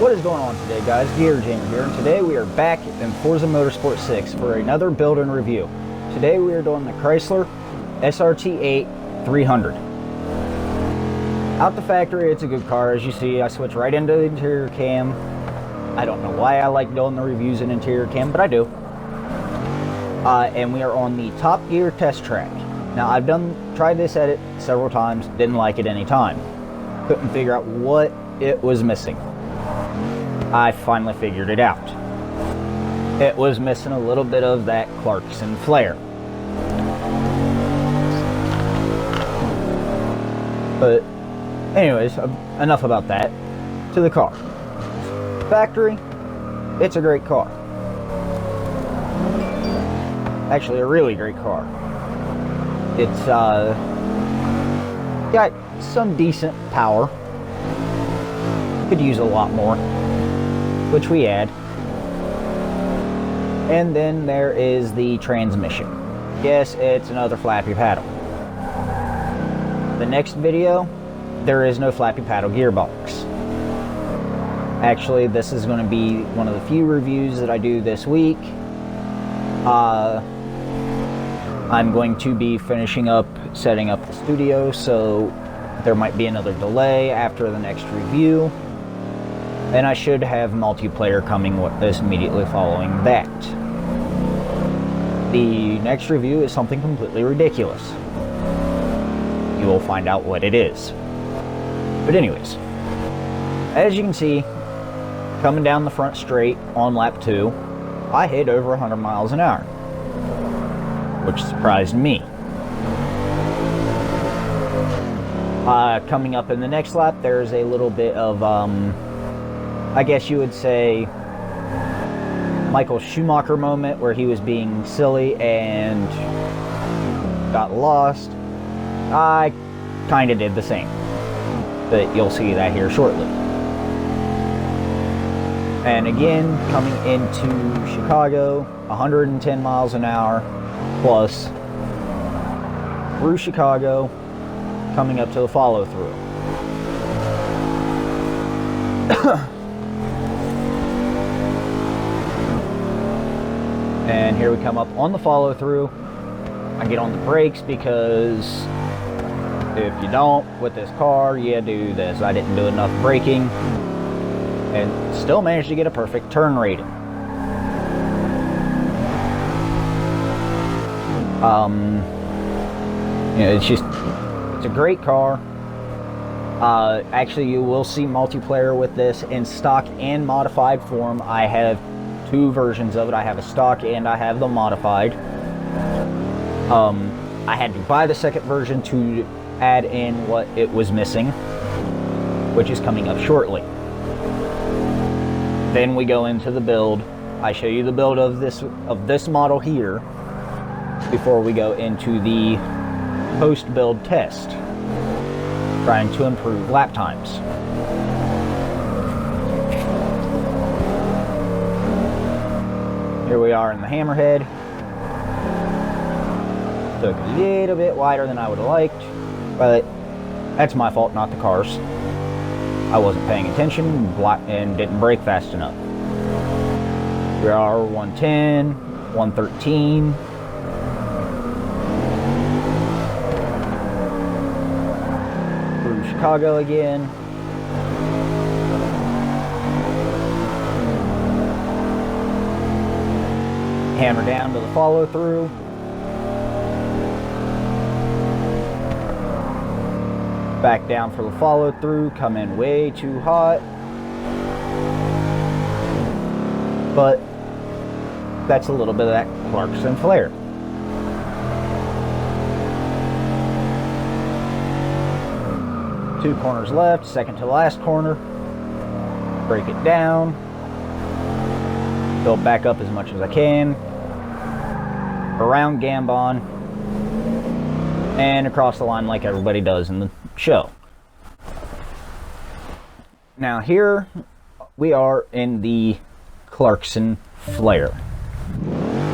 What is going on today, guys? Gear Jammer here, and today we are back in Forza Motorsport 6 for another build and review. Today we are doing the Chrysler SRT8 300. Out the factory, it's a good car. As you see, I switch right into the interior cam. I don't know why I like doing the reviews in interior cam, but I do. And we are on the Top Gear test track. Now, I've tried this edit several times, didn't like it any time. Couldn't figure out what it was missing. I finally figured it out. It was missing a little bit of that Clarckson flair. But anyways, enough about that. To the car. Factory, it's a great car. Actually, a really great car. It's got some decent power. Could use a lot more, which we add. And then there is the transmission. Yes, it's another flappy paddle. The next video, there is no flappy paddle gearbox. Actually, this is going to be one of the few reviews that I do this week. I'm going to be finishing up setting up the studio, so there might be another delay after the next review. And I should have multiplayer coming with this immediately following that. The next review is something completely ridiculous. You will find out what it is. But anyways, as you can see, coming down the front straight on lap 2, I hit over 100 miles an hour, which surprised me. Coming up in the next lap, there's a little bit of, I guess you would say, Michael Schumacher moment where he was being silly and got lost. I kind of did the same, but you'll see that here shortly. And again, coming into Chicago, 110 miles an hour plus through Chicago, coming up to the follow-through. And here we come up on the follow-through. I get on the brakes because if you don't, with this car, you do this. I didn't do enough braking and still managed to get a perfect turn rating. It's a great car. Actually, you will see multiplayer with this in stock and modified form. I have two versions of it. I have a stock and I have the modified. I had to buy the second version to add in what it was missing, which is coming up shortly. Then we go into the build. I show you the build of this model here before we go into the post-build test, trying to improve lap times. Here we are in the Hammerhead. Took a little bit wider than I would have liked, but that's my fault, not the cars. I wasn't paying attention and didn't brake fast enough. We are 110, 113. Through Chicago again. Hammer down to the follow-through. Back down for the follow-through, come in way too hot. But that's a little bit of that Clarckson flair. Two corners left, second to last corner. Break it down. Build back up as much as I can. Around Gambon. And across the line like everybody does in the show. Now here we are in the Clarckson flair.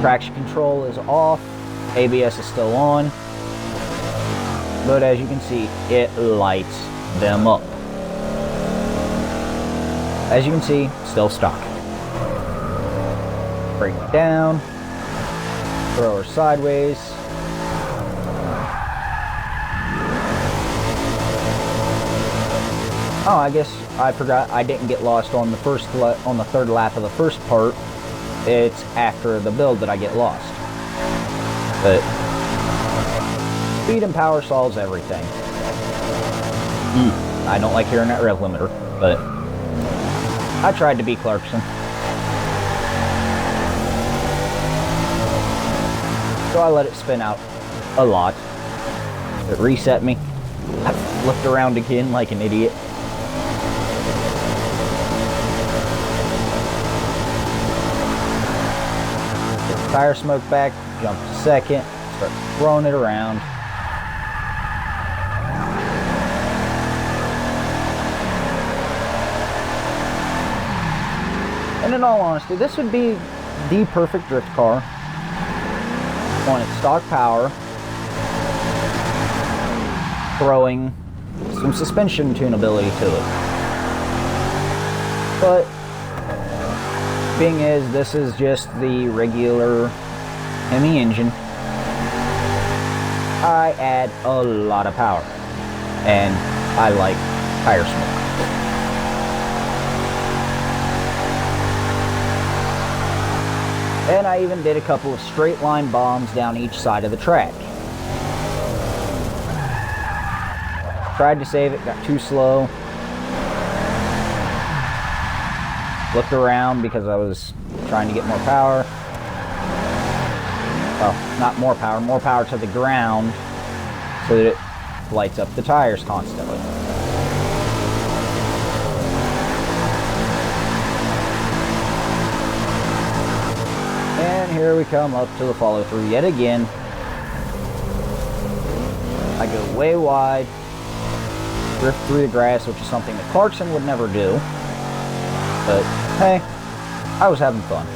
Traction control is off, ABS is still on, but as you can see, it lights them up. As you can see, still stock. Break it down, throw her sideways. Oh, I guess I forgot I didn't get lost on the third lap of the first part. It's after the build that I get lost. But speed and power solves everything. I don't like hearing that rev limiter, but I tried to be Clarkson. So I let it spin out a lot. It reset me. I flipped around again like an idiot. Get the tire smoke back, jump to second, start throwing it around. And in all honesty, this would be the perfect drift car on its stock power, throwing some suspension tunability to it. But being as this is just the regular Hemi engine, I add a lot of power, and I like tire smoke. And I even did a couple of straight line bombs down each side of the track. Tried to save it, got too slow. Looked around because I was trying to get more power. Oh, not more power to the ground so that it lights up the tires constantly. And here we come up to the follow through yet again. I go way wide, drift through the grass, which is something that Clarkson would never do. But hey, I was having fun.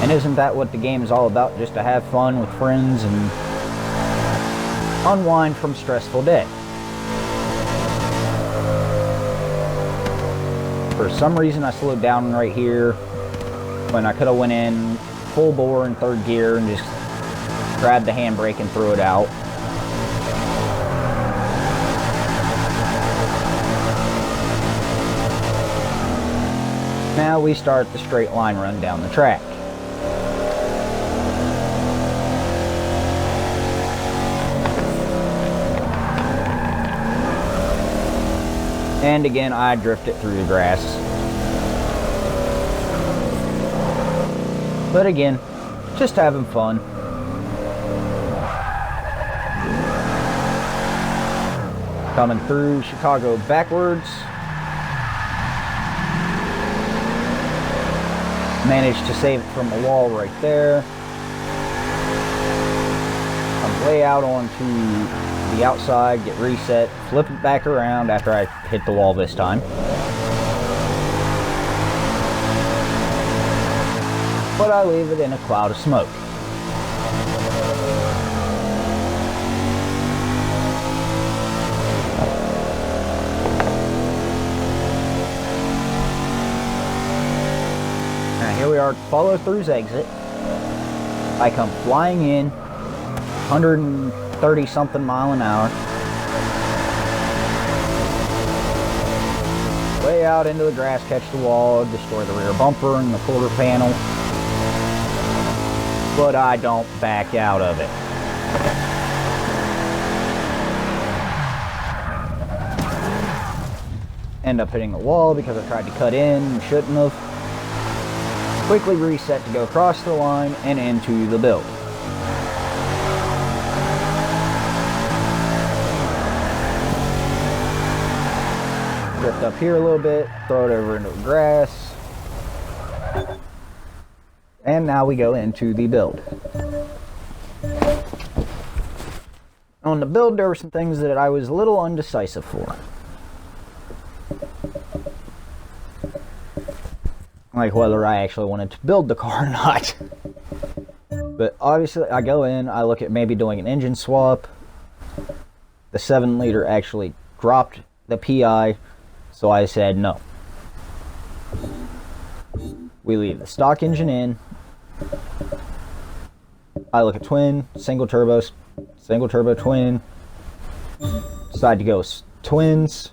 And isn't that what the game is all about? Just to have fun with friends and unwind from a stressful day. For some reason I slowed down right here when I could have went in full bore in third gear and just grabbed the handbrake and threw it out. Now we start the straight line run down the track. And again, I drift it through the grass. But again, just having fun. Coming through Chicago backwards. Managed to save it from the wall right there. Come way out onto the outside, get reset, flip it back around after I hit the wall this time. But I leave it in a cloud of smoke. Now here we are at follow through's exit. I come flying in, 130 something mile an hour. Way out into the grass, catch the wall, destroy the rear bumper and the quarter panel. But I don't back out of it. End up hitting the wall because I tried to cut in and shouldn't have. Quickly reset to go across the line and into the build. Drift up here a little bit, throw it over into the grass. And now we go into the build. On the build, there were some things that I was a little undecisive for. Like whether I actually wanted to build the car or not. But obviously, I go in, I look at maybe doing an engine swap. The 7-liter actually dropped the PI, so I said no. We leave the stock engine in. I look at twin, single turbo, twin. Decide to go twins.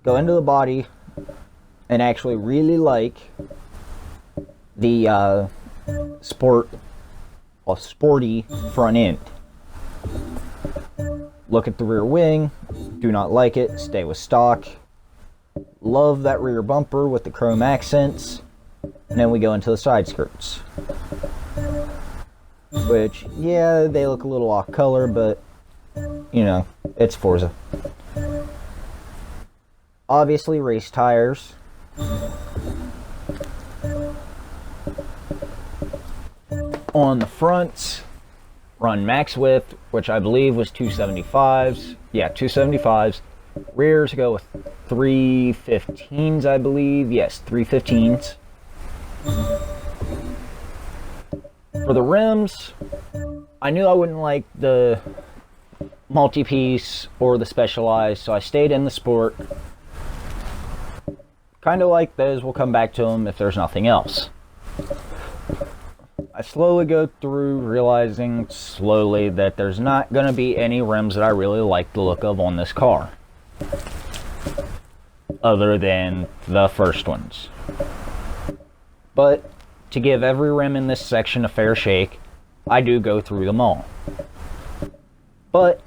Go into the body and actually really like the sporty front end. Look at the rear wing. Do not like it. Stay with stock. Love that rear bumper with the chrome accents. And then we go into the side skirts, which, yeah, they look a little off color, but you know, it's Forza. Obviously, race tires. On the fronts, run max width, which I believe was 275s. Yeah, 275s. Rears go with 315s, I believe. Yes, 315s. For the rims, I knew I wouldn't like the multi-piece or the specialized, so I stayed in the sport. Kind of like those. We'll come back to them if there's nothing else. I slowly go through, realizing slowly that there's not going to be any rims that I really like the look of on this car, other than the first ones. But to give every rim in this section a fair shake, I do go through them all. But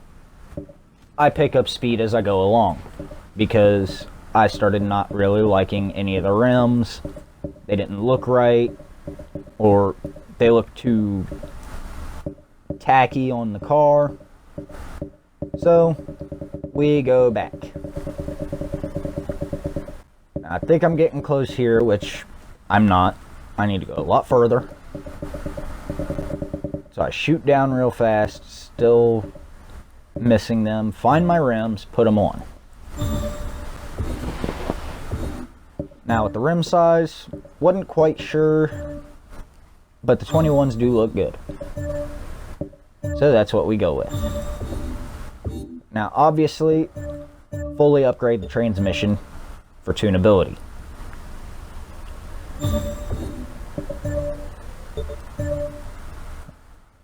I pick up speed as I go along, because I started not really liking any of the rims. They didn't look right, or they look too tacky on the car. So we go back. Now, I think I'm getting close here, which I'm not. I need to go a lot further. So I shoot down real fast, still missing them. Find my rims, put them on. Now with the rim size, wasn't quite sure, but the 21s do look good. So that's what we go with. Now obviously, fully upgrade the transmission for tunability.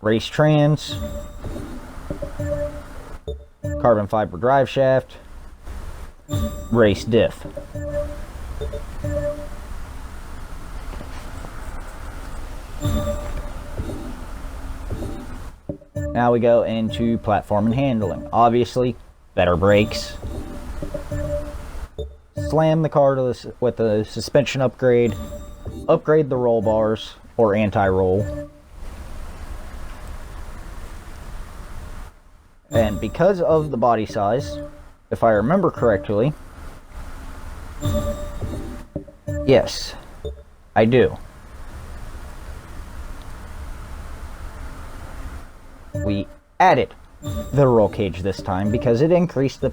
Race trans, carbon fiber drive shaft, race diff. Now we go into platform and handling. Obviously, better brakes. Slam the car to with the suspension upgrade. Upgrade the roll bars or anti-roll. And because of the body size, if I remember correctly, yes, I do. We added the roll cage this time because it increased the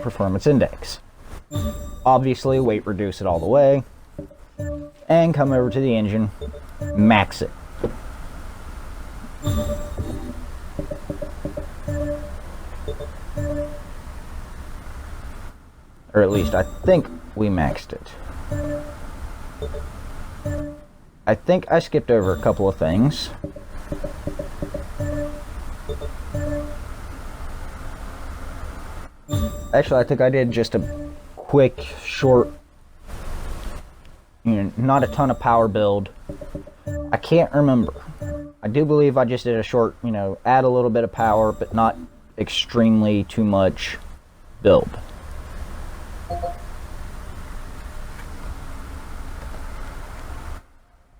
performance index. Obviously, weight reduce it all the way, and come over to the engine, max it. Or at least I think we maxed it. I think I skipped over a couple of things. Actually, I think I did just a quick, short, not a ton of power build. I can't remember. I do believe I just did a short, add a little bit of power, but not extremely too much build.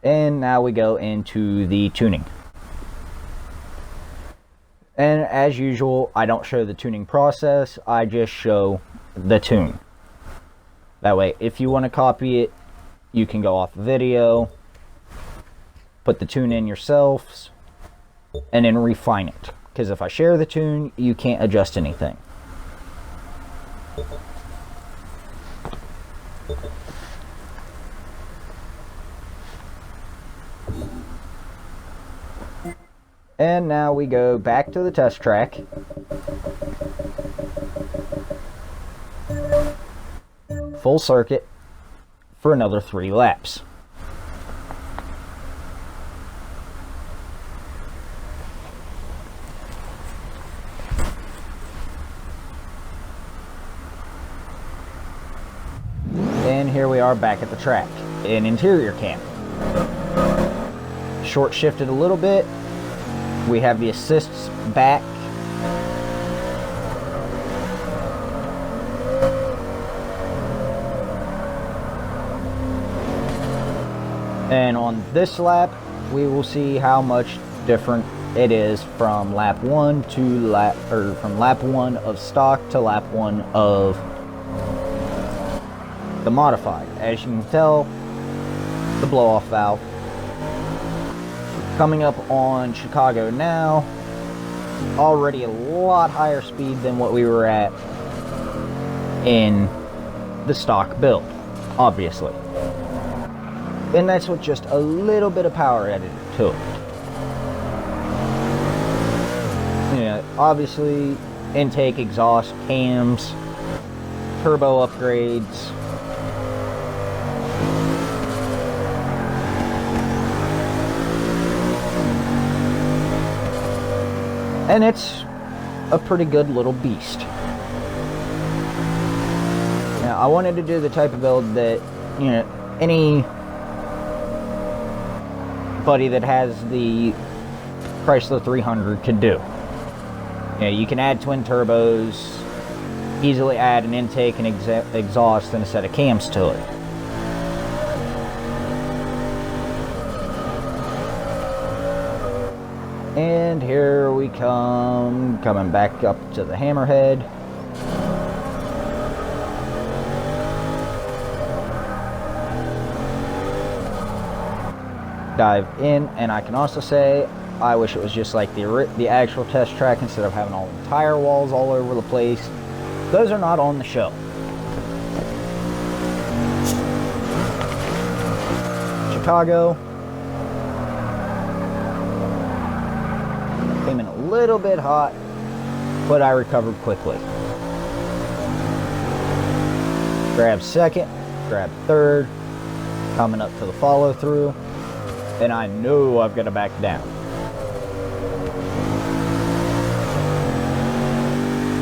And now we go into the tuning. And as usual, I don't show the tuning process, I just show the tune. That way, if you want to copy it, you can go off the video, put the tune in yourselves, and then refine it. Because if I share the tune, you can't adjust anything. And now we go back to the test track. Full circuit for another 3 laps. And here we are back at the track in interior cam. Short shifted a little bit. We have the assists back. And on this lap, we will see how much different it is from lap 1 to from lap 1 of stock to lap 1 of the modified. As you can tell, the blow-off valve. Coming up on Chicago now, already a lot higher speed than what we were at in the stock build, obviously. And that's with just a little bit of power added to it. Yeah, obviously, intake, exhaust, cams, turbo upgrades. And it's a pretty good little beast. Now, I wanted to do the type of build that, you know, anybody that has the Chrysler 300 could do. You know, you can add twin turbos, easily add an intake and exhaust and a set of cams to it. And here we coming back up to the hammerhead. Dive in, and I can also say I wish it was just like the actual test track instead of having all the tire walls all over the place. Those are not on the show. Chicago. Came in a little bit hot, but I recovered quickly. Grab second, grab third, coming up to the follow through, and I know I've got to back down.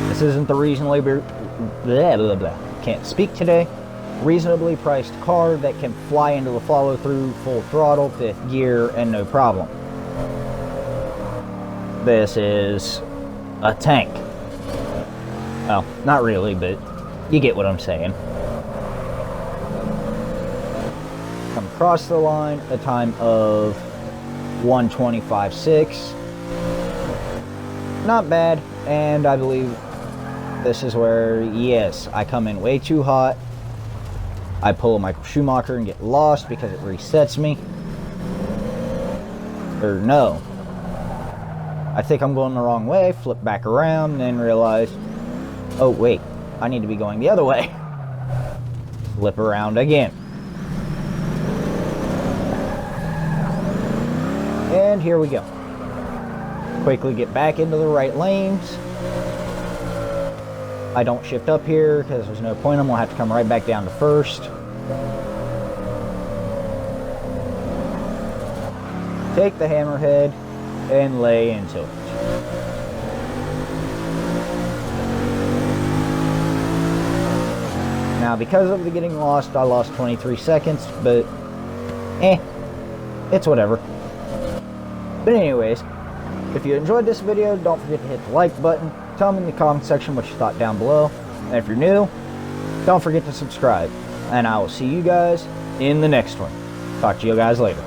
This isn't the reasonably can't speak today. Reasonably priced car that can fly into the follow through full throttle, fifth gear, and no problem. This is a tank. Well, not really, but you get what I'm saying. Come across the line, a time of 1:25.6. Not bad, and I believe this is where, yes, I come in way too hot. I pull a Michael Schumacher and get lost because it resets me. Or no. I think I'm going the wrong way, flip back around, and then realize, oh wait, I need to be going the other way. Flip around again. And here we go. Quickly get back into the right lanes. I don't shift up here because there's no point. I'm going to have to come right back down to first. Take the hammerhead and lay into it. Now, because of the getting lost, I lost 23 seconds, but it's whatever. But anyways, if you enjoyed this video, don't forget to hit the like button. Tell me in the comment section what you thought down below. And if you're new, don't forget to subscribe. And I will see you guys in the next one. Talk to you guys later.